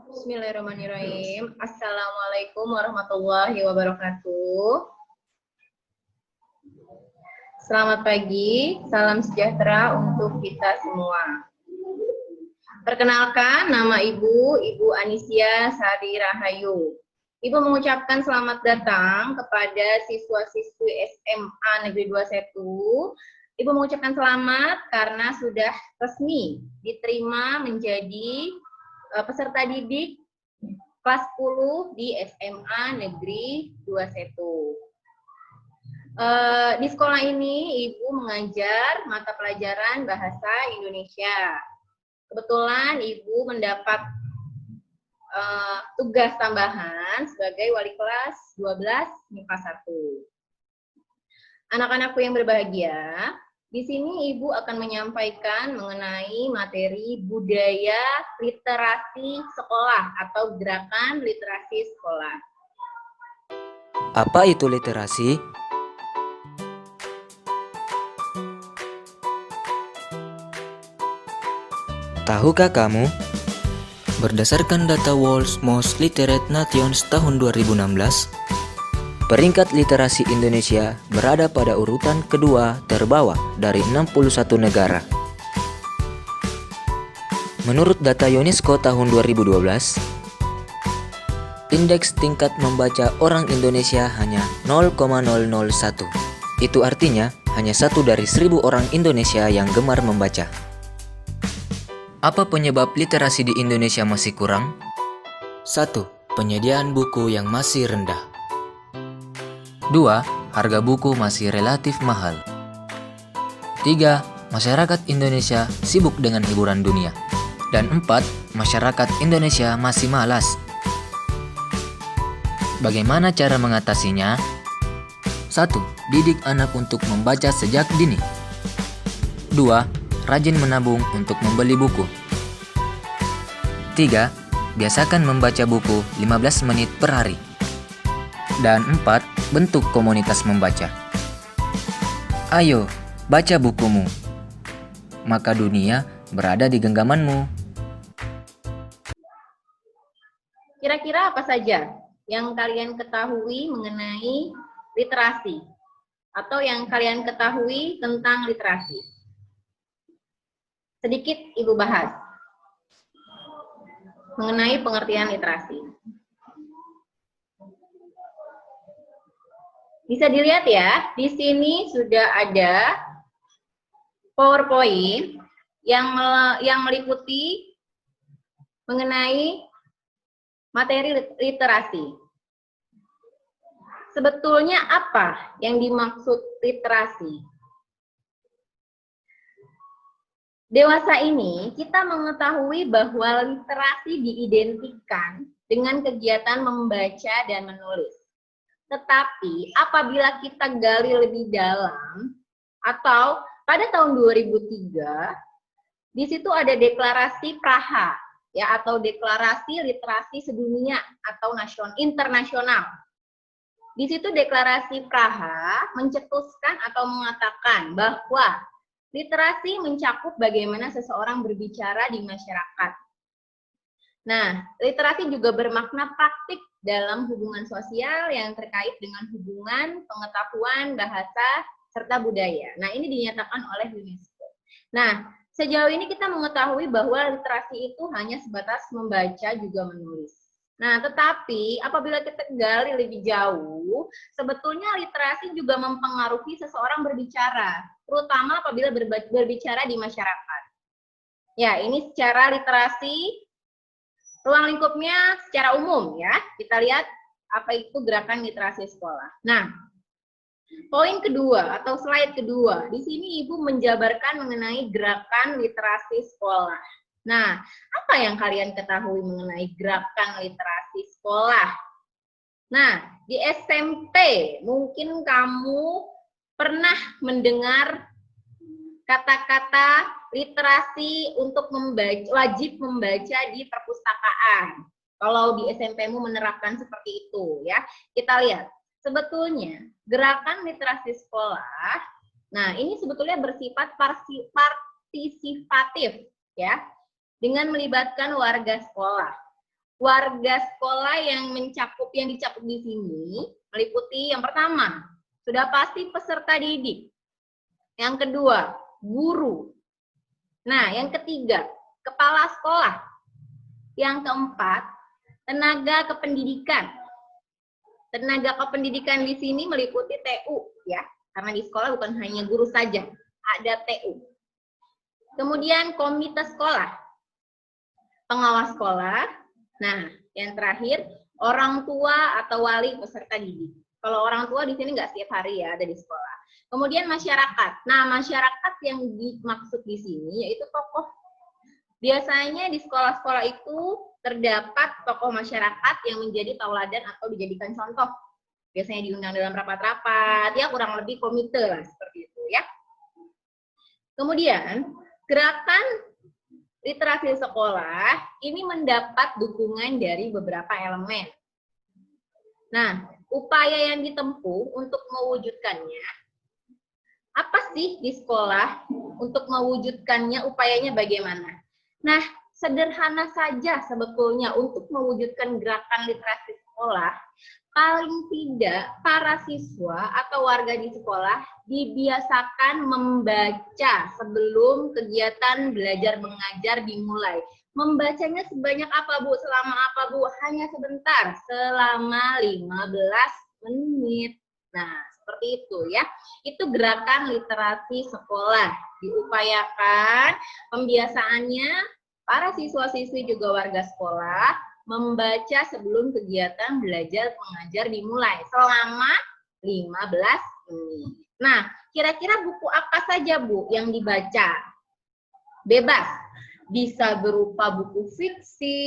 Bismillahirrahmanirrahim. Assalamualaikum warahmatullahi wabarakatuh. Selamat pagi, salam sejahtera untuk kita semua. Perkenalkan, nama Ibu Anisia Sari Rahayu. Ibu mengucapkan selamat datang kepada siswa-siswi SMA Negeri 21. Ibu mengucapkan selamat karena sudah resmi diterima menjadi peserta didik kelas 10 di SMA Negeri 21. Di sekolah ini Ibu mengajar mata pelajaran Bahasa Indonesia. Kebetulan Ibu mendapat tugas tambahan sebagai wali kelas 12 MIPA 1. Anak-anakku yang berbahagia, di sini Ibu akan menyampaikan mengenai materi budaya literasi sekolah atau gerakan literasi sekolah. Apa itu literasi? Tahukah kamu? Berdasarkan data World's Most Literate Nations tahun 2016, peringkat literasi Indonesia berada pada urutan kedua terbawah dari 61 negara. Menurut data UNESCO tahun 2012, indeks tingkat membaca orang Indonesia hanya 0,001. Itu artinya hanya 1 dari 1000 orang Indonesia yang gemar membaca. Apa penyebab literasi di Indonesia masih kurang? 1. Penyediaan buku yang masih rendah. 2. Harga buku masih relatif mahal. 3. Masyarakat Indonesia sibuk dengan hiburan dunia. Dan 4. Masyarakat Indonesia masih malas. Bagaimana cara mengatasinya? 1. Didik anak untuk membaca sejak dini. 2. Rajin menabung untuk membeli buku. 3. Biasakan membaca buku 15 menit per hari. Dan 4. Bentuk komunitas membaca. Ayo, baca bukumu. Maka dunia berada di genggamanmu. Kira-kira apa saja yang kalian ketahui mengenai literasi? Atau yang kalian ketahui tentang literasi? Sedikit Ibu bahas mengenai pengertian literasi. Bisa dilihat ya, di sini sudah ada PowerPoint yang meliputi mengenai materi literasi. Sebetulnya apa yang dimaksud literasi? Dewasa ini kita mengetahui bahwa literasi diidentikan dengan kegiatan membaca dan menulis. Tetapi apabila kita gali lebih dalam, atau pada tahun 2003, di situ ada deklarasi Praha, ya, atau deklarasi literasi sedunia atau internasional. Di situ deklarasi Praha mencetuskan atau mengatakan bahwa literasi mencakup bagaimana seseorang berbicara di masyarakat. Nah, literasi juga bermakna praktik dalam hubungan sosial yang terkait dengan hubungan, pengetahuan, bahasa, serta budaya. Nah, ini dinyatakan oleh UNESCO. Nah, sejauh ini kita mengetahui bahwa literasi itu hanya sebatas membaca juga menulis. Nah, tetapi apabila kita gali lebih jauh, sebetulnya literasi juga mempengaruhi seseorang berbicara, terutama apabila berbicara di masyarakat. Ya, ini secara literasi, ruang lingkupnya secara umum ya. Kita lihat apa itu gerakan literasi sekolah. Nah, poin kedua atau slide kedua, di sini Ibu menjabarkan mengenai gerakan literasi sekolah. Nah, apa yang kalian ketahui mengenai gerakan literasi sekolah? Nah, di SMP mungkin kamu pernah mendengar kata-kata literasi untuk wajib membaca di perpustakaan. Kalau di SMP-mu menerapkan seperti itu ya. Kita lihat, sebetulnya gerakan literasi sekolah, nah ini sebetulnya bersifat partisipatif ya. dengan melibatkan warga sekolah. Warga sekolah yang dicakup di sini meliputi yang pertama, sudah pasti peserta didik. Yang kedua, guru. Nah, yang ketiga, kepala sekolah. Yang keempat, tenaga kependidikan. Tenaga kependidikan di sini meliputi TU, ya, karena di sekolah bukan hanya guru saja, ada TU. Kemudian komite sekolah, pengawas sekolah. Nah, yang terakhir, orang tua atau wali peserta didik. Kalau orang tua di sini nggak setiap hari ya ada di sekolah. Kemudian masyarakat. Nah, masyarakat yang dimaksud di sini yaitu tokoh. Biasanya di sekolah-sekolah itu terdapat tokoh masyarakat yang menjadi tauladan atau dijadikan contoh. Biasanya diundang dalam rapat-rapat, ya kurang lebih komite lah seperti itu ya. Kemudian, gerakan literasi sekolah ini mendapat dukungan dari beberapa elemen. Nah, upaya yang ditempuh untuk mewujudkannya, apa sih di sekolah untuk mewujudkannya, upayanya bagaimana? Nah, sederhana saja sebetulnya untuk mewujudkan gerakan literasi sekolah, paling tidak para siswa atau warga di sekolah dibiasakan membaca sebelum kegiatan belajar mengajar dimulai. Membacanya sebanyak apa, Bu? Selama apa, Bu? Hanya sebentar, selama 15 menit. Nah, seperti itu ya. Itu gerakan literasi sekolah. Diupayakan pembiasaannya para siswa-siswi juga warga sekolah membaca sebelum kegiatan belajar mengajar dimulai selama 15 menit. Nah, kira-kira buku apa saja, Bu, yang dibaca? Bebas. Bisa berupa buku fiksi,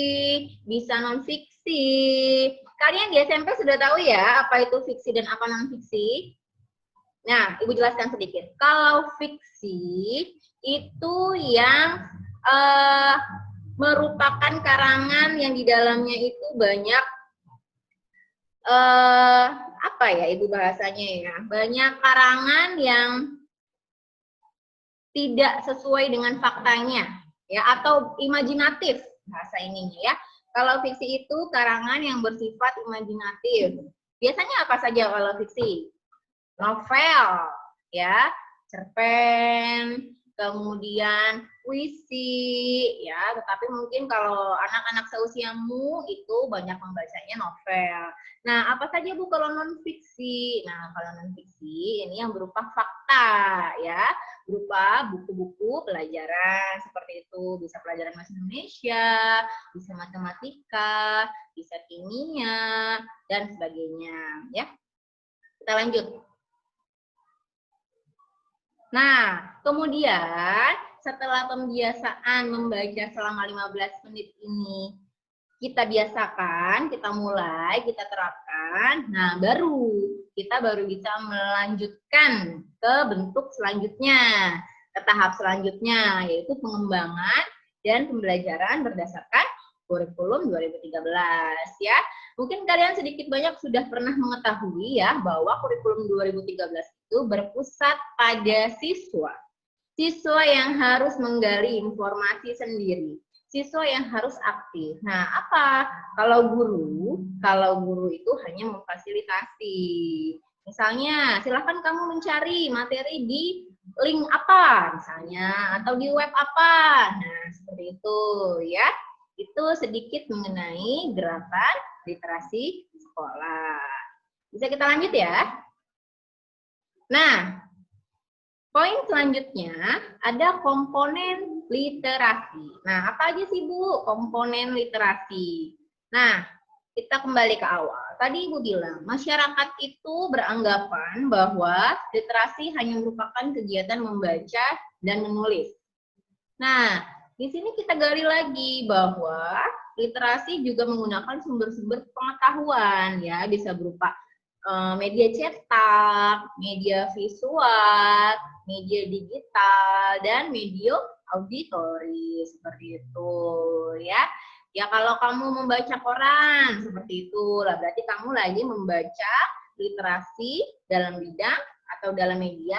bisa non-fiksi. Kalian di SMP sudah tahu ya apa itu fiksi dan apa non-fiksi? Nah, Ibu jelaskan sedikit. Kalau fiksi itu yang merupakan karangan yang di dalamnya itu banyak apa ya Ibu bahasanya ya? Banyak karangan yang tidak sesuai dengan faktanya ya, atau imajinatif bahasa ininya ya. Kalau fiksi itu karangan yang bersifat imajinatif. Biasanya apa saja kalau fiksi? Novel, ya, cerpen, kemudian puisi, ya. Tetapi mungkin kalau anak-anak seusiamu itu banyak membacanya novel. Nah, apa saja Bu kalau non fiksi? Nah, kalau non fiksi ini yang berupa fakta, ya, berupa buku-buku pelajaran seperti itu. Bisa pelajaran bahasa Indonesia, bisa matematika, bisa kimia, dan sebagainya, ya. Kita lanjut. Nah, kemudian setelah pembiasaan membaca selama 15 menit ini kita biasakan, kita mulai, kita terapkan, nah kita baru bisa melanjutkan ke bentuk selanjutnya, ke tahap selanjutnya, yaitu pengembangan dan pembelajaran berdasarkan kurikulum 2013 ya. Mungkin kalian sedikit banyak sudah pernah mengetahui ya bahwa kurikulum 2013 itu berpusat pada siswa. Siswa yang harus menggali informasi sendiri. Siswa yang harus aktif. Nah, apa? Kalau guru itu hanya memfasilitasi. Misalnya, silakan kamu mencari materi di link apa misalnya, atau di web apa. Nah, seperti itu ya. Itu sedikit mengenai gerakan literasi sekolah. Bisa kita lanjut ya? Nah, poin selanjutnya ada komponen literasi. Nah, apa aja sih Bu komponen literasi? Nah, kita kembali ke awal. Tadi Ibu bilang, masyarakat itu beranggapan bahwa literasi hanya merupakan kegiatan membaca dan menulis. Nah, di sini kita gali lagi bahwa literasi juga menggunakan sumber-sumber pengetahuan, ya, bisa berupa media cetak, media visual, media digital, dan media auditori, seperti itu, ya. Ya, kalau kamu membaca koran, seperti itu, lah berarti kamu lagi membaca literasi dalam bidang atau dalam media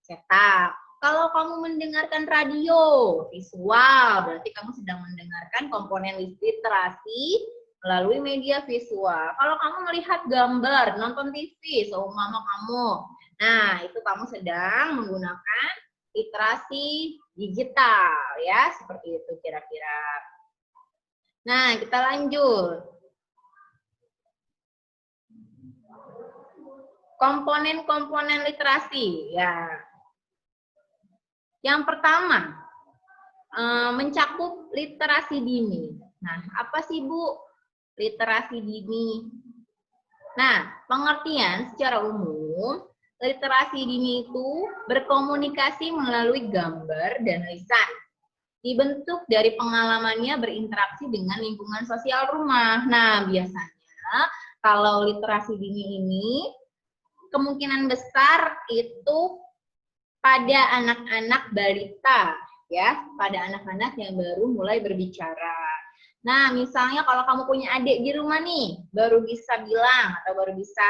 cetak. Kalau kamu mendengarkan radio, visual, berarti kamu sedang mendengarkan komponen literasi melalui media visual. Kalau kamu melihat gambar, nonton TV, seumpama kamu, nah itu kamu sedang menggunakan literasi digital, ya, seperti itu kira-kira. Nah, kita lanjut. Komponen-komponen literasi, ya. Yang pertama, mencakup literasi dini. Nah, apa sih Bu literasi dini? Nah, pengertian secara umum, literasi dini itu berkomunikasi melalui gambar dan lisan. Dibentuk dari pengalamannya berinteraksi dengan lingkungan sosial rumah. Nah, biasanya kalau literasi dini ini, kemungkinan besar itu pada anak-anak balita, ya, pada anak-anak yang baru mulai berbicara. Nah, misalnya kalau kamu punya adik di rumah nih, baru bisa bilang atau baru bisa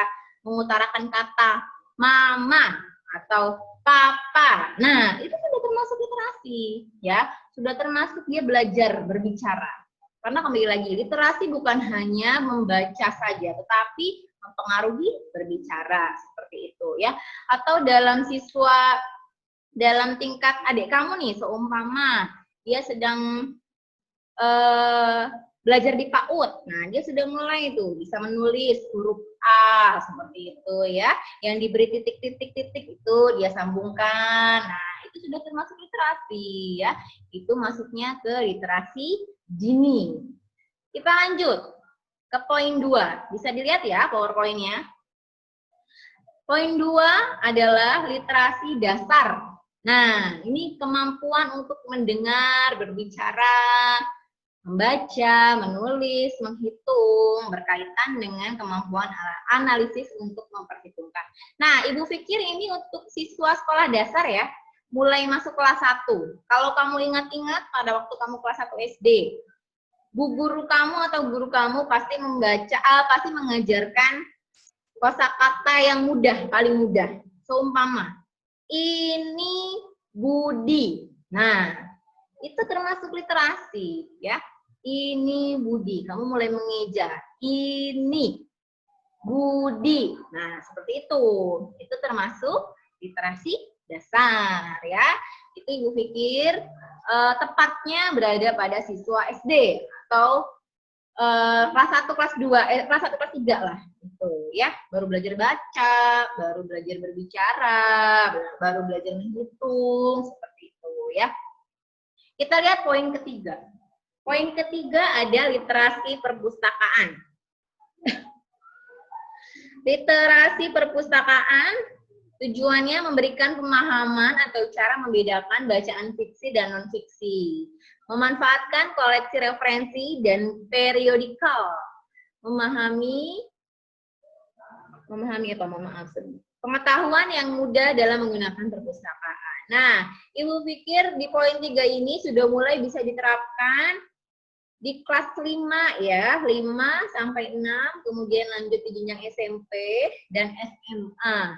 mengutarakan kata mama atau papa. Nah, itu sudah termasuk literasi, ya. Sudah termasuk dia belajar berbicara. Karena kembali lagi, literasi bukan hanya membaca saja, tetapi mempengaruhi berbicara, seperti itu, ya. Atau dalam tingkat adik kamu nih, seumpama dia sedang belajar di PAUD, nah dia sudah mulai tuh bisa menulis huruf A seperti itu, ya, yang diberi titik-titik-titik itu dia sambungkan. Nah, itu sudah termasuk literasi, ya, itu masuknya ke literasi dini. Kita lanjut ke poin 2, bisa dilihat ya PowerPoint-nya. Poin 2 adalah literasi dasar. Nah, ini kemampuan untuk mendengar, berbicara, membaca, menulis, menghitung, berkaitan dengan kemampuan analisis untuk memperhitungkan. Nah, Ibu pikir ini untuk siswa sekolah dasar ya, mulai masuk kelas 1. Kalau kamu ingat-ingat pada waktu kamu kelas 1 SD, guru kamu atau guru kamu pasti pasti mengajarkan kosakata yang mudah, paling mudah. Seumpama, ini Budi. Nah, itu termasuk literasi, ya. Ini Budi, kamu mulai mengeja. Ini Budi. Nah, seperti itu. Itu termasuk literasi dasar, ya. Itu Ibu pikir tepatnya berada pada siswa SD atau kelas 1, kelas 2, kelas 1, kelas 3 lah. Itu, ya. Baru belajar baca, baru belajar berbicara, baru belajar menghitung, seperti itu, ya. Kita lihat poin ketiga. Poin ketiga ada literasi perpustakaan. Literasi perpustakaan tujuannya memberikan pemahaman atau cara membedakan bacaan fiksi dan non-fiksi. Memanfaatkan koleksi referensi dan periodikal. Pengetahuan yang mudah dalam menggunakan perpustakaan. Nah, Ibu pikir di poin 3 ini sudah mulai bisa diterapkan di kelas 5 ya, 5 sampai 6, kemudian lanjut di jenjang SMP dan SMA.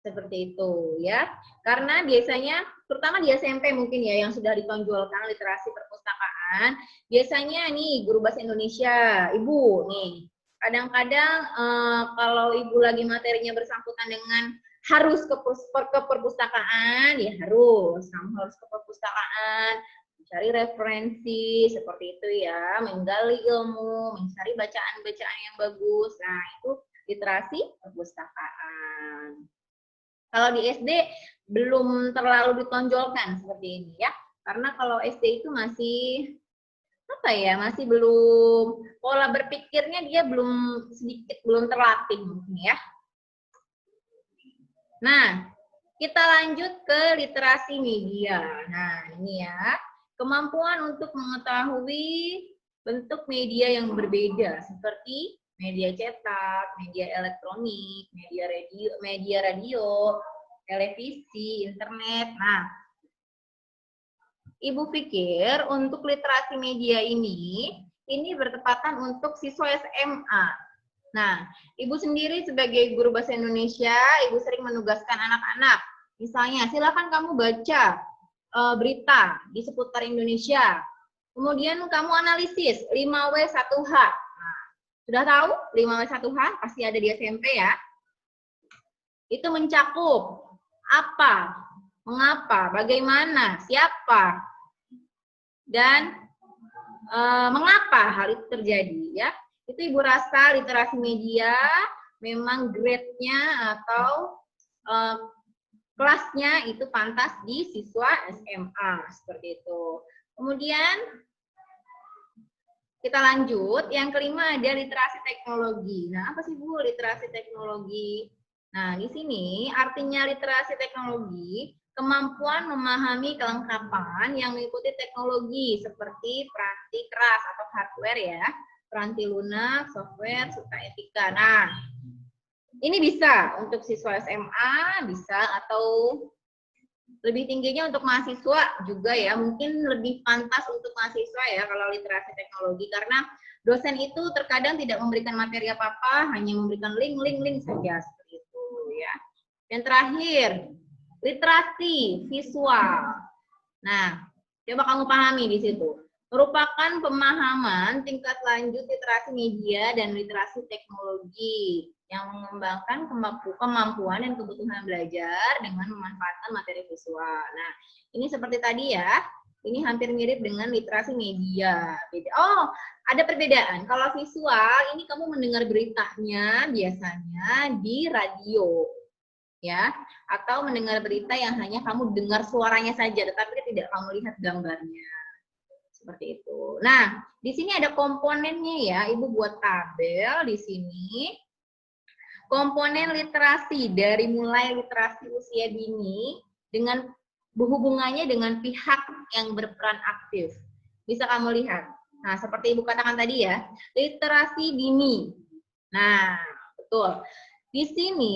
Seperti itu ya. Karena biasanya terutama di SMP mungkin ya yang sudah ditonjolkan literasi perpustakaan, biasanya nih guru bahasa Indonesia, Ibu nih. Kadang-kadang kalau Ibu lagi materinya bersangkutan dengan harus ke perpustakaan, ya harus. Kamu harus ke perpustakaan, mencari referensi, seperti itu ya, menggali ilmu, mencari bacaan-bacaan yang bagus. Nah, itu literasi perpustakaan. Kalau di SD belum terlalu ditonjolkan seperti ini ya, karena kalau SD itu masih masih belum, pola berpikirnya dia belum terlatih mungkin ya. Nah, kita lanjut ke literasi media. Nah, ini ya, kemampuan untuk mengetahui bentuk media yang berbeda seperti media cetak, media elektronik, media radio, televisi, internet. Nah, Ibu pikir untuk literasi media ini bertepatan untuk siswa SMA. Nah, Ibu sendiri sebagai guru bahasa Indonesia, Ibu sering menugaskan anak-anak Misalnya, silakan kamu baca berita di seputar Indonesia. Kemudian kamu analisis 5W1H. Nah, sudah tahu 5W1H? Pasti ada di SMP ya. Itu mencakup apa, mengapa, bagaimana, siapa, dan mengapa hal itu terjadi ya. Itu Ibu rasa literasi media memang grade-nya atau kelasnya itu pantas di siswa SMA seperti itu. Kemudian kita lanjut, yang kelima ada literasi teknologi. Nah, apa sih Bu literasi teknologi? Nah, di sini artinya literasi teknologi kemampuan memahami kelengkapan yang mengikuti teknologi seperti peranti keras atau hardware ya, peranti lunak, software, serta etika. Nah, ini bisa untuk siswa SMA, bisa atau lebih tingginya untuk mahasiswa juga ya, mungkin lebih pantas untuk mahasiswa ya kalau literasi teknologi, karena dosen itu terkadang tidak memberikan materi apa-apa, hanya memberikan link saja seperti itu ya. Yang terakhir, literasi visual. Nah, coba kamu pahami di situ. Merupakan pemahaman tingkat lanjut literasi media dan literasi teknologi yang mengembangkan kemampuan dan kebutuhan belajar dengan memanfaatkan materi visual. Nah, ini seperti tadi ya, ini hampir mirip dengan literasi media. Oh, ada perbedaan. Kalau visual, ini kamu mendengar beritanya biasanya di radio, ya, atau mendengar berita yang hanya kamu dengar suaranya saja, tetapi tidak kamu lihat gambarnya. Seperti itu. Nah, di sini ada komponennya ya, Ibu buat tabel di sini. Komponen literasi dari mulai literasi usia dini dengan berhubungannya dengan pihak yang berperan aktif. Bisa kamu lihat. Nah, seperti Ibu katakan tadi ya, literasi dini. Nah, betul. Di sini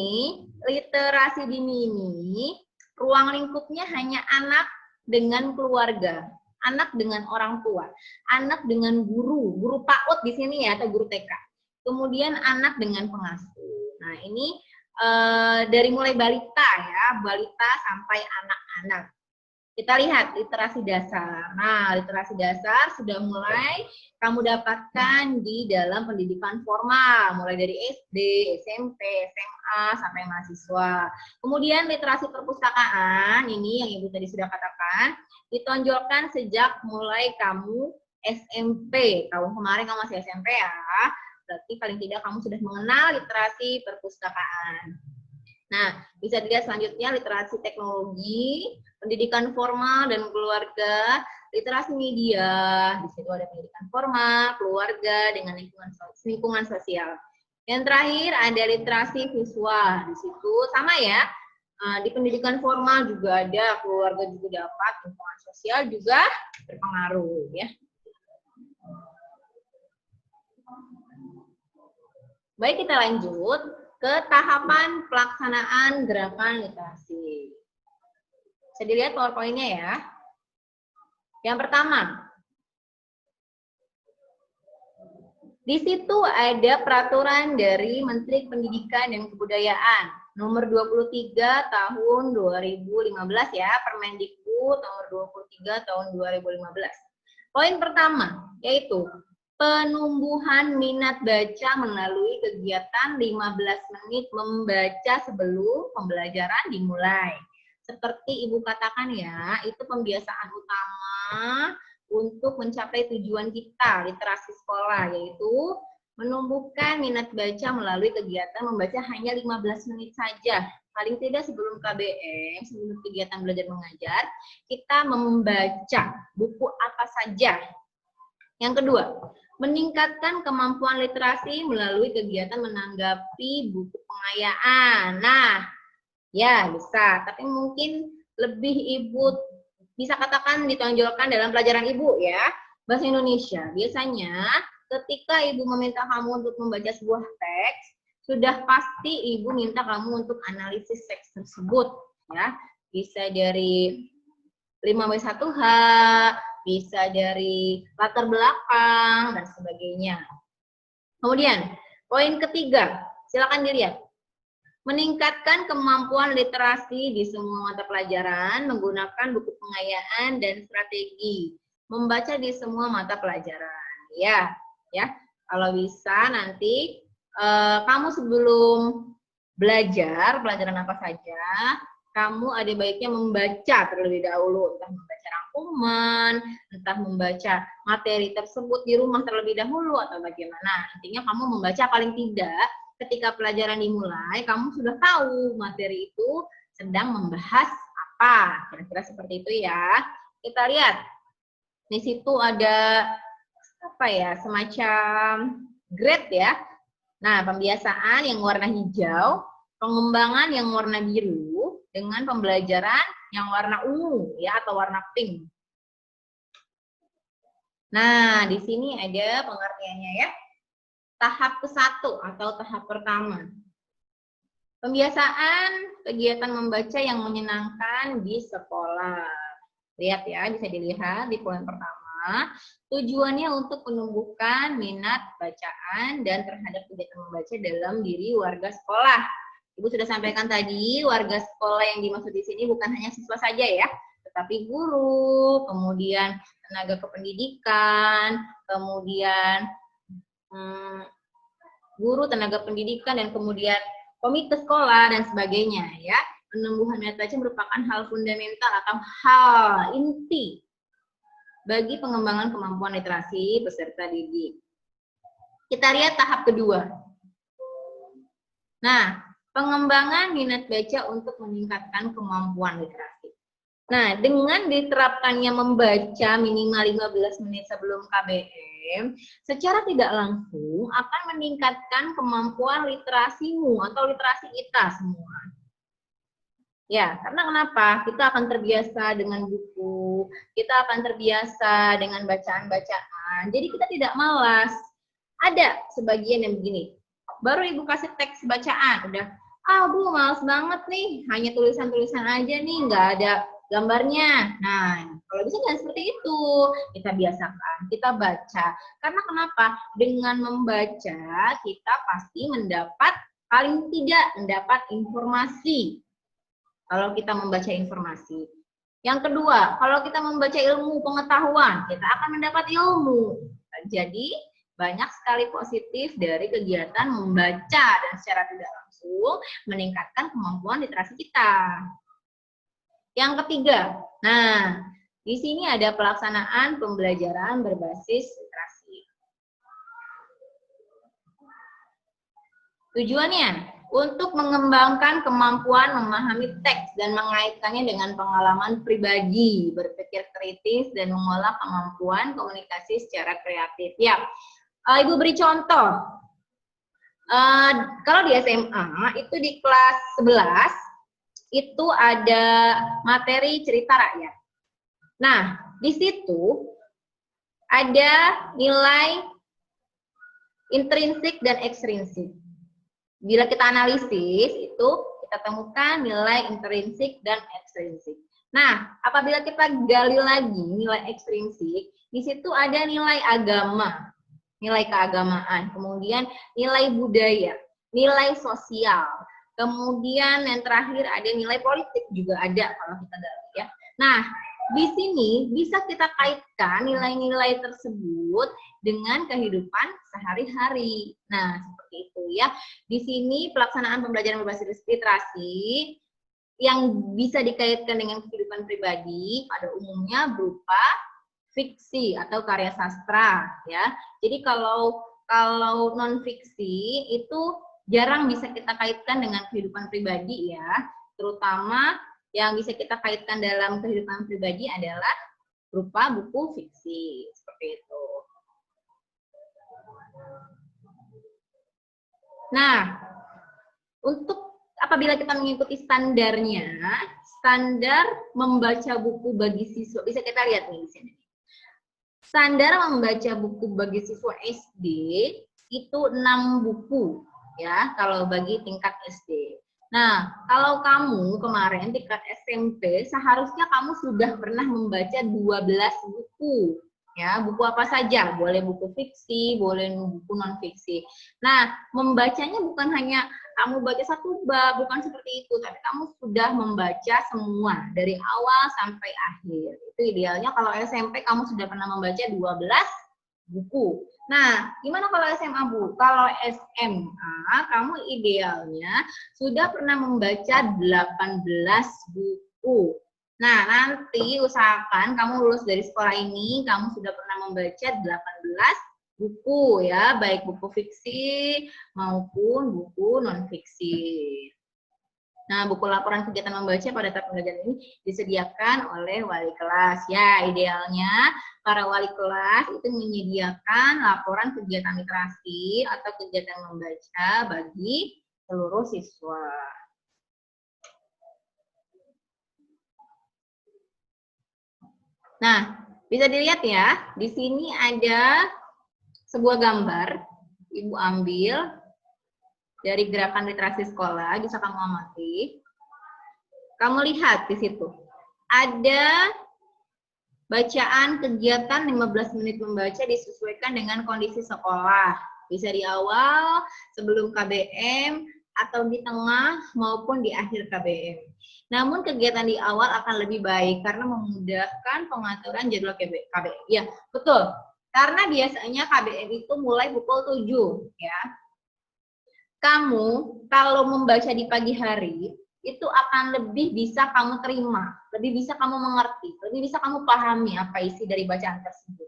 literasi dini ini ruang lingkupnya hanya anak dengan keluarga, anak dengan orang tua, anak dengan guru PAUD di sini ya, atau guru TK. Kemudian anak dengan pengasuh. Nah, ini dari mulai balita ya, balita sampai anak-anak. Kita lihat literasi dasar. Nah, literasi dasar sudah mulai kamu dapatkan di dalam pendidikan formal, mulai dari SD, SMP, SMA, sampai mahasiswa. Kemudian literasi perpustakaan, ini yang Ibu tadi sudah katakan, ditonjolkan sejak mulai kamu SMP. Tahun kemarin kamu masih SMP ya, berarti paling tidak kamu sudah mengenal literasi perpustakaan. Nah, bisa dilihat selanjutnya literasi teknologi, pendidikan formal dan keluarga, literasi media, di situ ada pendidikan formal, keluarga dengan lingkungan sosial. Yang terakhir ada literasi visual, di situ sama ya, di pendidikan formal juga ada, keluarga juga dapat, lingkungan sosial juga berpengaruh ya. Baik, kita lanjut ke tahapan pelaksanaan gerakan literasi. Bisa dilihat PowerPoint-nya ya. Yang pertama, di situ ada peraturan dari Menteri Pendidikan dan Kebudayaan nomor 23 tahun 2015 ya, Permendikbud nomor 23 tahun 2015. Poin pertama yaitu penumbuhan minat baca melalui kegiatan 15 menit membaca sebelum pembelajaran dimulai. Seperti Ibu katakan ya, itu pembiasaan utama untuk mencapai tujuan kita, literasi sekolah, yaitu menumbuhkan minat baca melalui kegiatan membaca hanya 15 menit saja. Paling tidak sebelum KBM, sebelum kegiatan belajar mengajar, kita membaca buku apa saja. Yang kedua, meningkatkan kemampuan literasi melalui kegiatan menanggapi buku pengayaan. Nah, ya bisa, tapi mungkin lebih Ibu bisa katakan ditonjolkan dalam pelajaran Ibu ya, Bahasa Indonesia. Biasanya ketika Ibu meminta kamu untuk membaca sebuah teks, sudah pasti Ibu minta kamu untuk analisis teks tersebut ya. Bisa dari 5W1H, bisa dari latar belakang, dan sebagainya. Kemudian, poin ketiga, silakan dilihat. Meningkatkan kemampuan literasi di semua mata pelajaran menggunakan buku pengayaan dan strategi. Membaca di semua mata pelajaran. Ya. Kalau bisa nanti kamu sebelum belajar, pelajaran apa saja, kamu ada baiknya membaca terlebih dahulu, entah membaca rangkuman, entah membaca materi tersebut di rumah terlebih dahulu atau bagaimana. Intinya kamu membaca paling tidak ketika pelajaran dimulai, kamu sudah tahu materi itu sedang membahas apa. Kira-kira seperti itu ya. Kita lihat di situ ada apa ya, semacam grade ya. Nah, pembiasaan yang warna hijau, pengembangan yang warna biru, dengan pembelajaran yang warna ungu ya atau warna pink. Nah, di sini ada pengertiannya ya. Tahap ke-1 atau tahap pertama. Pembiasaan kegiatan membaca yang menyenangkan di sekolah. Lihat ya, bisa dilihat di poin pertama. Tujuannya untuk menumbuhkan minat bacaan dan terhadap kegiatan membaca dalam diri warga sekolah. Ibu sudah sampaikan tadi, warga sekolah yang dimaksud di sini bukan hanya siswa saja ya, tetapi guru, kemudian tenaga kependidikan, kemudian guru, tenaga pendidikan, dan kemudian komite sekolah dan sebagainya ya. Penumbuhan minat baca merupakan hal fundamental atau hal inti bagi pengembangan kemampuan literasi peserta didik. Kita lihat tahap kedua. Nah, pengembangan minat baca untuk meningkatkan kemampuan literasi. Nah, dengan diterapkannya membaca minimal 15 menit sebelum KBM, secara tidak langsung akan meningkatkan kemampuan literasimu atau literasi kita semua. Ya, karena kenapa? Kita akan terbiasa dengan buku, kita akan terbiasa dengan bacaan-bacaan, jadi kita tidak malas. Ada sebagian yang begini, baru ibu kasih teks bacaan, udah, Bu, malas banget nih, hanya tulisan-tulisan aja nih, nggak ada gambarnya. Nah, kalau bisa jangan seperti itu. Kita biasakan, kita baca. Karena kenapa? Dengan membaca, kita pasti mendapat, paling tidak mendapat informasi. Kalau kita membaca informasi. Yang kedua, kalau kita membaca ilmu pengetahuan, kita akan mendapat ilmu. Jadi, banyak sekali positif dari kegiatan membaca dan secara tidak langsung meningkatkan kemampuan literasi kita. Yang ketiga, nah, di sini ada pelaksanaan pembelajaran berbasis literasi. Tujuannya untuk mengembangkan kemampuan memahami teks dan mengaitkannya dengan pengalaman pribadi, berpikir kritis, dan mengolah kemampuan komunikasi secara kreatif. Ya, Ibu beri contoh. Kalau di SMA, itu di kelas 11, itu ada materi cerita rakyat. Nah, di situ ada nilai intrinsik dan ekstrinsik. Bila kita analisis, itu kita temukan nilai intrinsik dan ekstrinsik. Nah, apabila kita gali lagi nilai ekstrinsik, di situ ada nilai agama, nilai keagamaan, kemudian nilai budaya, nilai sosial, kemudian yang terakhir ada nilai politik juga ada kalau kita gali ya. Nah, di sini bisa kita kaitkan nilai-nilai tersebut dengan kehidupan sehari-hari. Nah, seperti itu ya. Di sini pelaksanaan pembelajaran berbasis literasi yang bisa dikaitkan dengan kehidupan pribadi pada umumnya berupa fiksi atau karya sastra ya. Jadi kalau non fiksi itu jarang bisa kita kaitkan dengan kehidupan pribadi ya, terutama yang bisa kita kaitkan dalam kehidupan pribadi adalah berupa buku fiksi, seperti itu. Nah, untuk apabila kita mengikuti standarnya, standar membaca buku bagi siswa, bisa kita lihat nih di sini. Standar membaca buku bagi siswa SD itu 6 buku, ya, kalau bagi tingkat SD. Nah, kalau kamu kemarin tingkat SMP, seharusnya kamu sudah pernah membaca 12 buku. Ya, buku apa saja, boleh buku fiksi, boleh buku non fiksi. Nah, membacanya bukan hanya kamu baca satu bab, bukan seperti itu, tapi kamu sudah membaca semua dari awal sampai akhir. Itu idealnya kalau SMP kamu sudah pernah membaca 12 buku. Nah, gimana kalau SMA, Bu? Kalau SMA, kamu idealnya sudah pernah membaca 18 buku. Nah, nanti usahakan kamu lulus dari sekolah ini, kamu sudah pernah membaca 18 buku ya, baik buku fiksi maupun buku non-fiksi. Nah, buku laporan kegiatan membaca pada tahap pembelajaran ini disediakan oleh wali kelas. Ya, idealnya para wali kelas itu menyediakan laporan kegiatan literasi atau kegiatan membaca bagi seluruh siswa. Nah, bisa dilihat ya, di sini ada sebuah gambar, Ibu ambil dari gerakan literasi sekolah, bisa kamu amati. Kamu lihat di situ, ada bacaan kegiatan 15 menit membaca disesuaikan dengan kondisi sekolah. Bisa di awal, sebelum KBM, atau di tengah maupun di akhir KBM. Namun kegiatan di awal akan lebih baik karena memudahkan pengaturan jadwal KBM. Ya, betul. Karena biasanya KBM itu mulai pukul 7, ya. Kamu kalau membaca di pagi hari itu akan lebih bisa kamu terima, lebih bisa kamu mengerti, lebih bisa kamu pahami apa isi dari bacaan tersebut.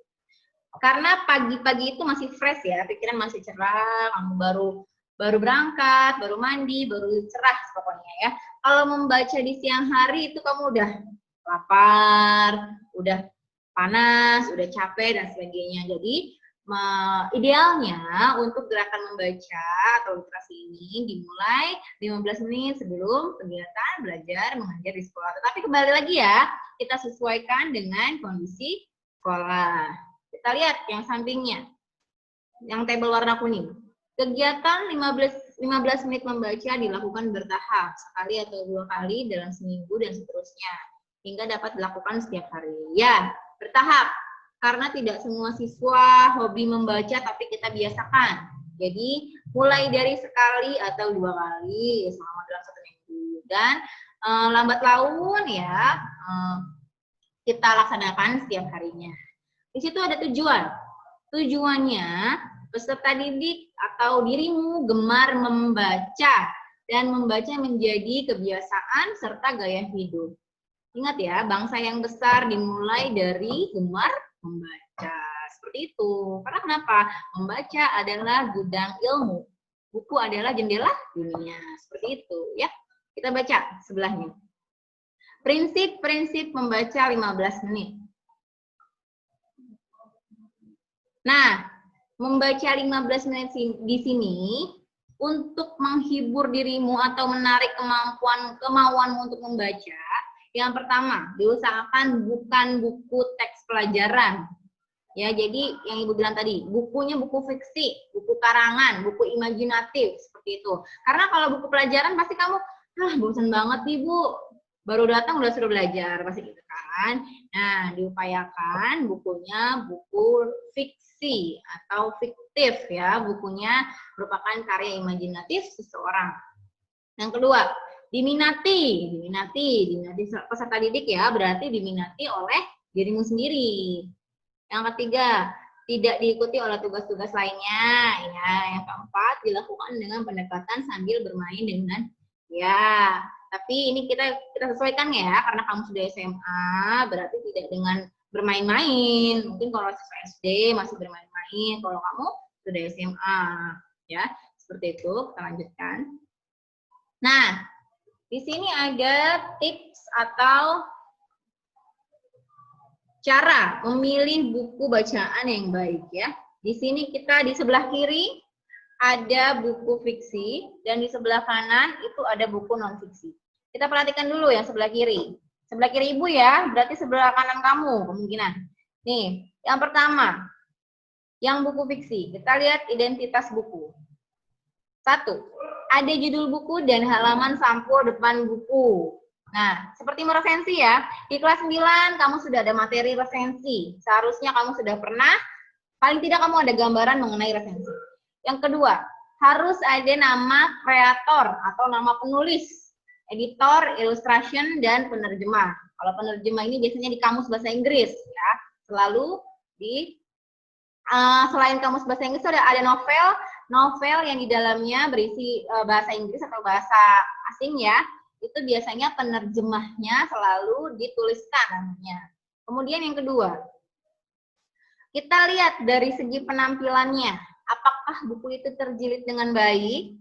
Karena pagi-pagi itu masih fresh ya, pikiran masih cerah, kamu baru berangkat, baru mandi, baru cerah pokoknya ya. Kalau membaca di siang hari itu kamu udah lapar, udah panas, udah capek dan sebagainya. Jadi idealnya untuk gerakan membaca atau literasi ini dimulai 15 menit sebelum kegiatan belajar mengajar di sekolah. Tetapi kembali lagi ya, kita sesuaikan dengan kondisi sekolah. Kita lihat yang sampingnya, yang tabel warna kuning. Kegiatan 15 menit membaca dilakukan bertahap, sekali atau 2 kali dalam seminggu dan seterusnya, hingga dapat dilakukan setiap hari. Ya, bertahap, karena tidak semua siswa hobi membaca, tapi kita biasakan. Jadi, mulai dari sekali atau 2 kali selama dalam 1 minggu. Dan lambat laun ya, kita laksanakan setiap harinya. Di situ ada tujuan. Tujuannya, peserta didik atau dirimu gemar membaca dan membaca menjadi kebiasaan serta gaya hidup. Ingat ya, bangsa yang besar dimulai dari gemar membaca. Seperti itu. Karena kenapa? Membaca adalah gudang ilmu. Buku adalah jendela dunia. Seperti itu ya. Kita baca sebelahnya. Prinsip-prinsip membaca 15 menit. Nah, membaca 15 menit di sini untuk menghibur dirimu atau menarik kemauanmu untuk membaca. Yang pertama, diusahakan bukan buku teks pelajaran. Ya, jadi yang Ibu bilang tadi, bukunya buku fiksi, buku karangan, buku imajinatif, seperti itu. Karena kalau buku pelajaran pasti kamu, bosan banget nih Bu, baru datang udah suruh belajar, pasti gitu kan. Nah, diupayakan bukunya buku fiksi atau fiktif ya, bukunya merupakan karya imajinatif seseorang. Yang kedua, diminati peserta didik ya, berarti diminati oleh dirimu sendiri. Yang ketiga, tidak diikuti oleh tugas-tugas lainnya. Ya, yang keempat, dilakukan dengan pendekatan sambil bermain dengan ya. Tapi ini kita sesuaikan ya, karena kamu sudah SMA, berarti tidak dengan bermain-main. Mungkin kalau siswa SD masih bermain-main, kalau kamu sudah SMA, ya. Seperti itu, kita lanjutkan. Nah, di sini ada tips atau cara memilih buku bacaan yang baik ya. Di sini kita di sebelah kiri ada buku fiksi dan di sebelah kanan itu ada buku non fiksi. Kita perhatikan dulu yang sebelah kiri. Sebelah kiri Ibu ya, berarti sebelah kanan kamu kemungkinan. Nih, yang pertama, yang buku fiksi. Kita lihat identitas buku. 1. Ada judul buku dan halaman sampul depan buku. Nah, seperti meresensi ya, di kelas 9 kamu sudah ada materi resensi. Seharusnya kamu sudah pernah, paling tidak kamu ada gambaran mengenai resensi. Yang kedua, harus ada nama kreator atau nama penulis, editor, illustration, dan penerjemah. Kalau penerjemah ini biasanya di kamus bahasa Inggris ya, selalu di selain kamus bahasa Inggris ada novel yang di dalamnya berisi bahasa Inggris atau bahasa asing ya. Itu biasanya penerjemahnya selalu dituliskan namanya. Kemudian yang kedua, kita lihat dari segi penampilannya, apakah buku itu terjilid dengan baik,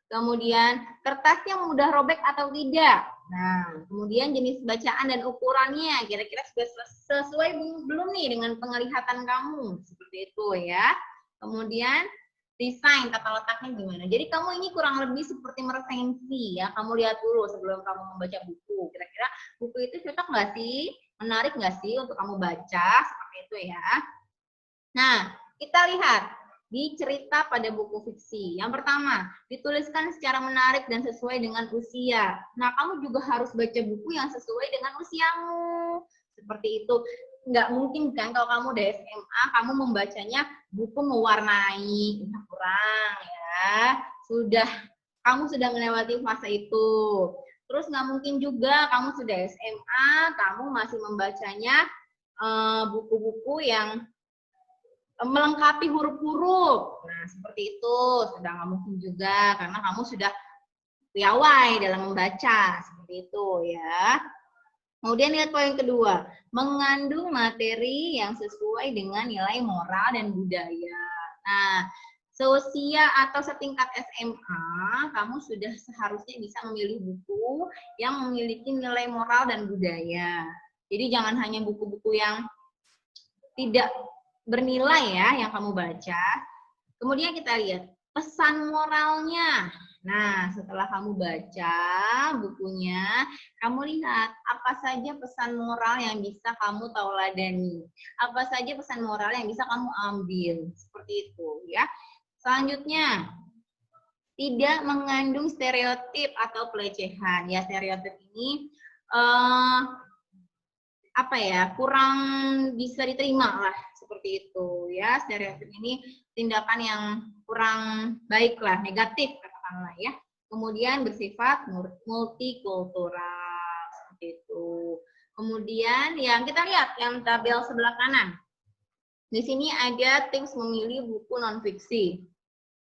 kemudian kertasnya mudah robek atau tidak. Nah, kemudian jenis bacaan dan ukurannya, kira-kira sudah sesuai belum nih dengan penglihatan kamu, seperti itu ya. Kemudian desain tata letaknya gimana. Jadi kamu ini kurang lebih seperti meresensi ya. Kamu lihat dulu sebelum kamu membaca buku. Kira-kira buku itu cocok nggak sih? Menarik nggak sih untuk kamu baca? Seperti itu ya. Nah, kita lihat di cerita pada buku fiksi. Yang pertama, dituliskan secara menarik dan sesuai dengan usia. Nah, kamu juga harus baca buku yang sesuai dengan usiamu. Seperti itu. Nggak mungkin kan kalau kamu udah SMA, kamu membacanya buku mewarnai. Kurang ya. Kamu sudah melewati fase itu. Terus nggak mungkin juga kamu sudah SMA, kamu masih membacanya buku-buku yang melengkapi huruf-huruf. Nah, seperti itu. Sudah nggak mungkin juga, karena kamu sudah piawai dalam membaca. Seperti itu ya. Kemudian lihat poin kedua, mengandung materi yang sesuai dengan nilai moral dan budaya. Nah, seusia atau setingkat SMA, kamu sudah seharusnya bisa memilih buku yang memiliki nilai moral dan budaya. Jadi jangan hanya buku-buku yang tidak bernilai ya yang kamu baca. Kemudian kita lihat pesan moralnya. Nah, setelah kamu baca bukunya, kamu lihat apa saja pesan moral yang bisa kamu tauladani. Apa saja pesan moral yang bisa kamu ambil. Seperti itu ya. Selanjutnya, tidak mengandung stereotip atau pelecehan. Ya, stereotip ini kurang bisa diterima lah, seperti itu ya. Stereotip ini tindakan yang kurang baik lah, negatif katakanlah ya. Kemudian bersifat multikultural, seperti itu. Kemudian yang kita lihat yang tabel sebelah kanan. Di sini ada tips memilih buku non-fiksi.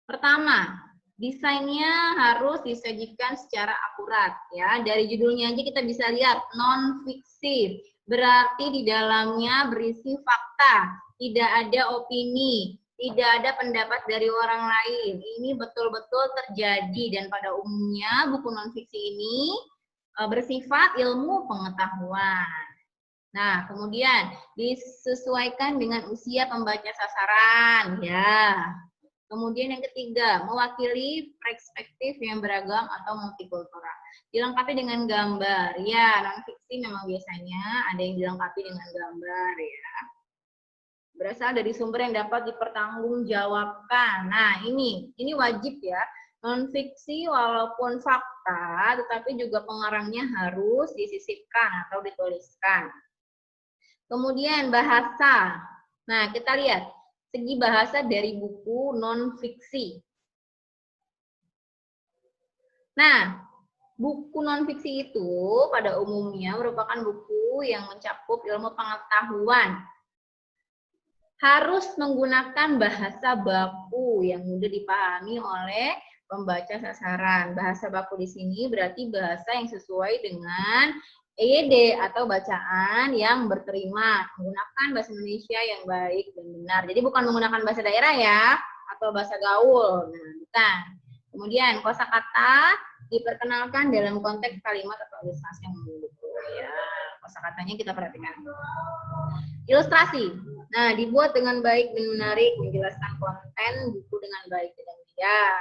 Pertama, desainnya harus disajikan secara akurat ya. Dari judulnya aja kita bisa lihat non-fiksi. Berarti di dalamnya berisi fakta, tidak ada opini, tidak ada pendapat dari orang lain. Ini betul-betul terjadi dan pada umumnya buku non-fiksi ini bersifat ilmu pengetahuan. Nah, kemudian disesuaikan dengan usia pembaca sasaran ya. Kemudian yang ketiga, mewakili perspektif yang beragam atau multikultural. Dilengkapi dengan gambar. Ya, non-fiksi memang biasanya ada yang dilengkapi dengan gambar ya. Berasal dari sumber yang dapat dipertanggungjawabkan. Nah, ini wajib ya. Non-fiksi walaupun fakta, tetapi juga pengarangnya harus disisipkan atau dituliskan. Kemudian bahasa. Nah, kita lihat segi bahasa dari buku non-fiksi. Nah, buku non-fiksi itu pada umumnya merupakan buku yang mencakup ilmu pengetahuan. Harus menggunakan bahasa baku yang mudah dipahami oleh pembaca sasaran. Bahasa baku di sini berarti bahasa yang sesuai dengan EYD atau bacaan yang berterima, menggunakan bahasa Indonesia yang baik dan benar. Jadi bukan menggunakan bahasa daerah ya, atau bahasa gaul. Nah, bukan. Kemudian kosakata diperkenalkan dalam konteks kalimat atau ilustrasi yang mendukung. Ya, kosakatanya kita perhatikan. Ilustrasi. Nah, dibuat dengan baik dan menarik, menjelaskan konten buku dengan baik dan tidak.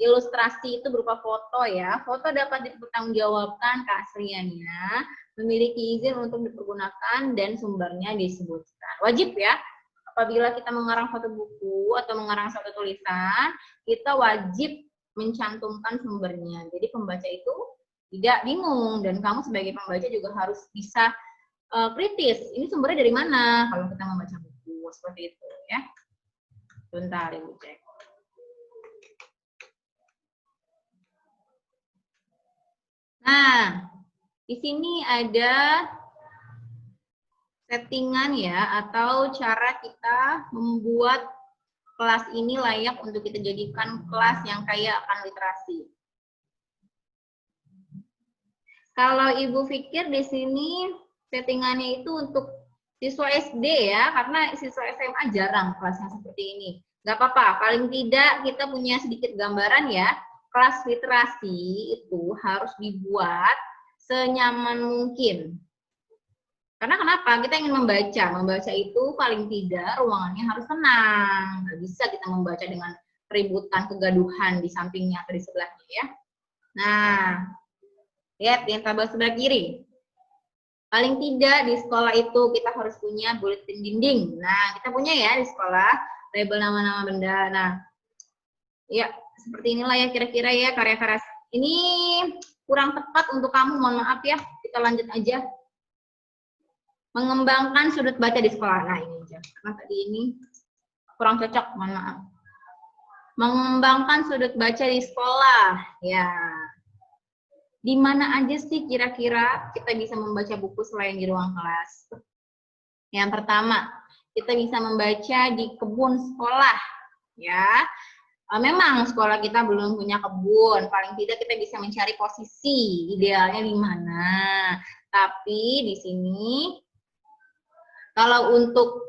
Ilustrasi itu berupa foto ya. Foto dapat dipertanggungjawabkan keasliannya, memiliki izin untuk dipergunakan, dan sumbernya disebutkan. Wajib ya, apabila kita mengarang foto buku atau mengarang suatu tulisan, kita wajib mencantumkan sumbernya. Jadi pembaca itu tidak bingung, dan kamu sebagai pembaca juga harus bisa kritis. Ini sumbernya dari mana kalau kita membaca buku seperti itu ya. Bentar Ibu cek. Nah, di sini ada settingan ya, atau cara kita membuat kelas ini layak untuk kita jadikan kelas yang kaya akan literasi. Kalau Ibu pikir di sini settingannya itu untuk siswa SD ya, karena siswa SMA jarang kelasnya seperti ini. Gak apa-apa, paling tidak kita punya sedikit gambaran ya, kelas literasi itu harus dibuat senyaman mungkin. Karena kenapa? Kita ingin membaca. Membaca itu paling tidak ruangannya harus tenang. Nggak bisa kita membaca dengan keributan, kegaduhan di sampingnya atau di sebelahnya ya. Nah, lihat yang tabel sebelah kiri. Paling tidak di sekolah itu kita harus punya buletin dinding. Nah, kita punya ya di sekolah label nama-nama benda. Nah, ya seperti inilah ya kira-kira ya karya-karya. Ini kurang tepat untuk kamu, mohon maaf ya. Kita lanjut aja. Mengembangkan sudut baca di sekolah. Nah, ini aja. Karena tadi ini kurang cocok, mohon maaf. Mengembangkan sudut baca di sekolah. Ya. Di mana aja sih kira-kira kita bisa membaca buku selain di ruang kelas? Yang pertama, kita bisa membaca di kebun sekolah. Ya. Memang sekolah kita belum punya kebun, paling tidak kita bisa mencari posisi idealnya di mana. Tapi di sini kalau untuk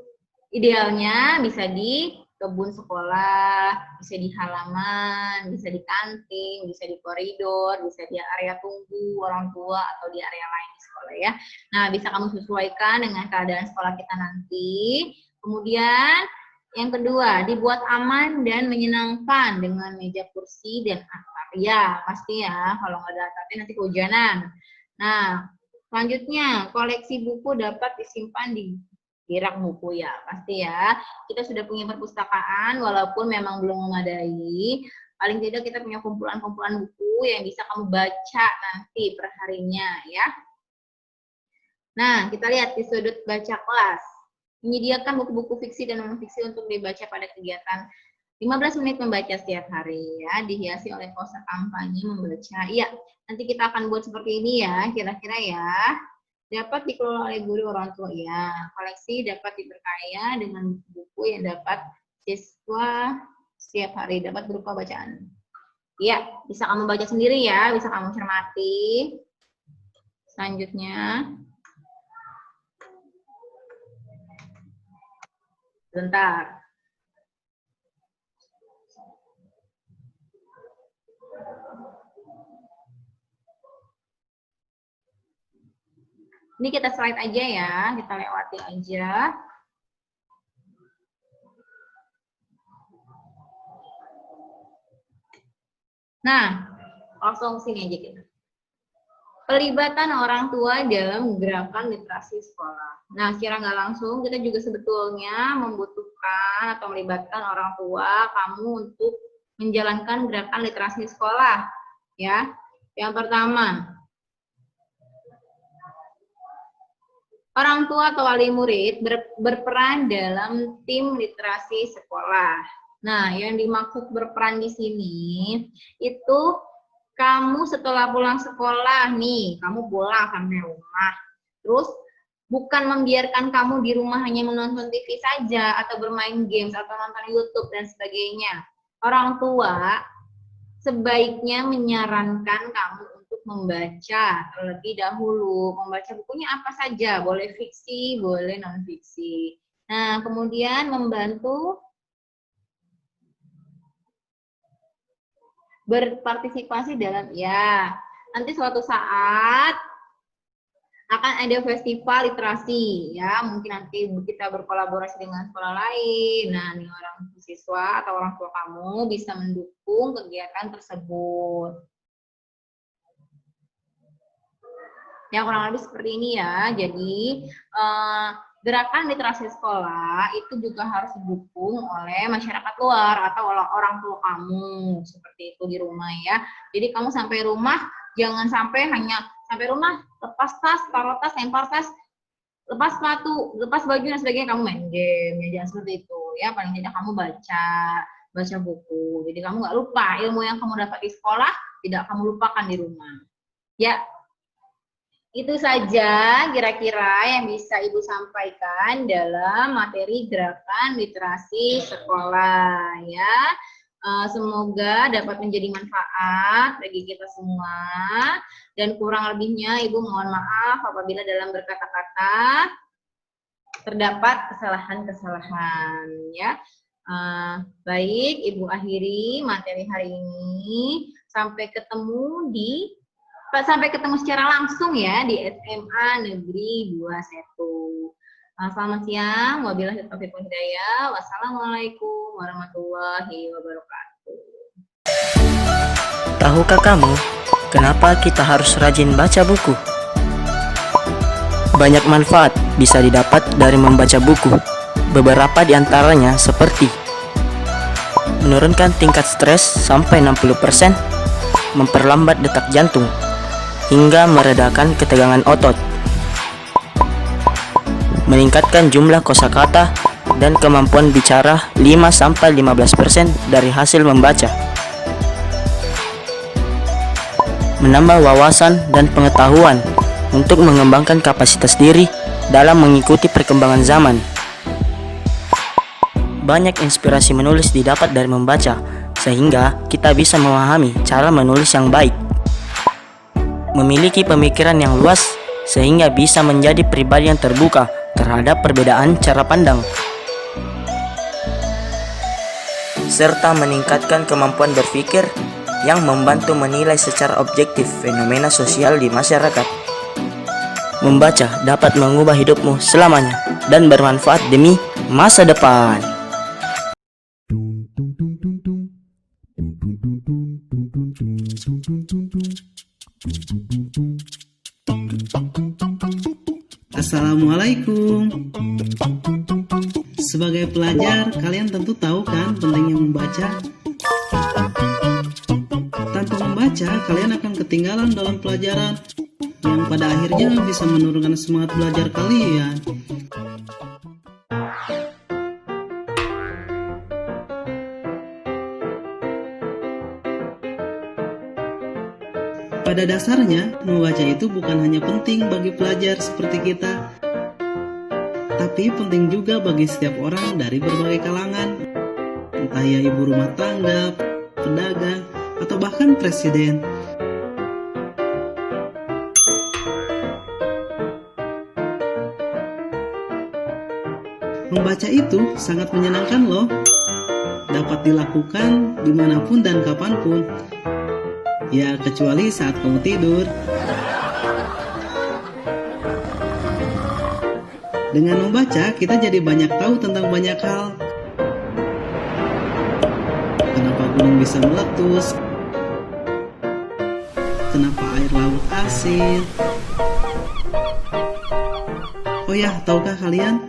idealnya bisa di kebun sekolah, bisa di halaman, bisa di kantin, bisa di koridor, bisa di area tunggu orang tua atau di area lain di sekolah ya. Nah, bisa kamu sesuaikan dengan keadaan sekolah kita nanti. Kemudian yang kedua, dibuat aman dan menyenangkan dengan meja kursi dan atap. Ya, pasti ya, kalau nggak ada atapnya nanti kehujanan. Nah, selanjutnya, koleksi buku dapat disimpan di rak buku ya, pasti ya. Kita sudah punya perpustakaan, walaupun memang belum memadai. Paling tidak kita punya kumpulan-kumpulan buku yang bisa kamu baca nanti per harinya ya. Nah, kita lihat di sudut baca kelas. Menyediakan buku-buku fiksi dan non-fiksi untuk dibaca pada kegiatan 15 menit membaca setiap hari ya, dihiasi oleh poster kampanye membaca. Iya, nanti kita akan buat seperti ini ya, kira-kira ya. Dapat dikelola oleh guru orang tua ya. Koleksi dapat diperkaya dengan buku yang dapat siswa setiap hari dapat berupa bacaan. Iya, bisa kamu baca sendiri ya, bisa kamu cermati. Selanjutnya. Bentar. Ini kita slide aja ya, kita lewati aja. Nah, langsung sini aja kita. Pelibatan orang tua dalam gerakan literasi sekolah. Nah, secara nggak langsung kita juga sebetulnya membutuhkan atau melibatkan orang tua kamu untuk menjalankan gerakan literasi sekolah. Ya, yang pertama, orang tua atau wali murid berperan dalam tim literasi sekolah. Nah, yang dimaksud berperan di sini itu kamu setelah pulang sekolah nih, kamu pulang sampai rumah. Terus bukan membiarkan kamu di rumah hanya menonton TV saja atau bermain games atau nonton YouTube dan sebagainya. Orang tua sebaiknya menyarankan kamu untuk membaca terlebih dahulu. Membaca bukunya apa saja, boleh fiksi, boleh non-fiksi. Nah, kemudian membantu berpartisipasi dalam, ya, nanti suatu saat akan ada festival literasi, ya, mungkin nanti kita berkolaborasi dengan sekolah lain. Nah, nih orang siswa atau orang tua kamu bisa mendukung kegiatan tersebut. Ya, kurang lebih seperti ini ya. Jadi, Gerakan literasi sekolah itu juga harus didukung oleh masyarakat luar atau orang tua kamu, seperti itu di rumah ya. Jadi kamu sampai rumah, jangan sampai hanya sampai rumah, lepas tas, taruh tas, lempar tas, lepas sepatu, lepas baju dan sebagainya, kamu main game, ya jangan seperti itu ya. Paling tidak kamu baca buku. Jadi kamu nggak lupa ilmu yang kamu dapat di sekolah, tidak kamu lupakan di rumah. Ya, itu saja kira-kira yang bisa Ibu sampaikan dalam materi gerakan literasi sekolah ya. Semoga dapat menjadi manfaat bagi kita semua, dan kurang lebihnya Ibu mohon maaf apabila dalam berkata-kata terdapat kesalahan-kesalahan ya. Baik, Ibu akhiri materi hari ini. Sampai ketemu secara langsung ya di SMA Negeri 21. Selamat siang, wabillahi taufiq wal hidayah. Wassalamualaikum warahmatullahi wabarakatuh. Tahukah kamu kenapa kita harus rajin baca buku? Banyak manfaat bisa didapat dari membaca buku. Beberapa di antaranya seperti menurunkan tingkat stres sampai 60%, memperlambat detak jantung, hingga meredakan ketegangan otot, meningkatkan jumlah kosakata dan kemampuan bicara 5-15% dari hasil membaca, menambah wawasan dan pengetahuan untuk mengembangkan kapasitas diri dalam mengikuti perkembangan zaman. Banyak inspirasi menulis didapat dari membaca, sehingga kita bisa memahami cara menulis yang baik, memiliki pemikiran yang luas sehingga bisa menjadi pribadi yang terbuka terhadap perbedaan cara pandang, serta meningkatkan kemampuan berpikir yang membantu menilai secara objektif fenomena sosial di masyarakat. Membaca dapat mengubah hidupmu selamanya dan bermanfaat demi masa depan. Assalamualaikum. Sebagai pelajar, kalian tentu tahu kan pentingnya membaca. Tanpa membaca, kalian akan ketinggalan dalam pelajaran, yang pada akhirnya bisa menurunkan semangat belajar kalian. Pada dasarnya, membaca itu bukan hanya penting bagi pelajar seperti kita, tapi penting juga bagi setiap orang dari berbagai kalangan, entah ya ibu rumah tangga, pedagang, atau bahkan presiden. Membaca itu sangat menyenangkan loh, dapat dilakukan dimanapun dan kapanpun. Ya, kecuali saat kamu tidur. Dengan membaca, kita jadi banyak tahu tentang banyak hal. Kenapa gunung bisa meletus? Kenapa air laut asin? Oh ya, tahukah kalian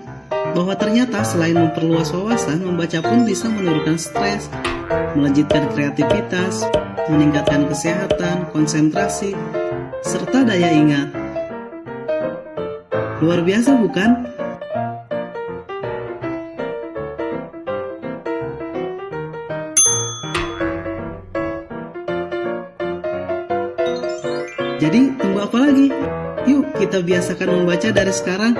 bahwa ternyata selain memperluas wawasan, membaca pun bisa menurunkan stres, melanjutkan kreativitas, meningkatkan kesehatan, konsentrasi, serta daya ingat. Luar biasa bukan? Jadi tunggu apa lagi? Yuk kita biasakan membaca dari sekarang.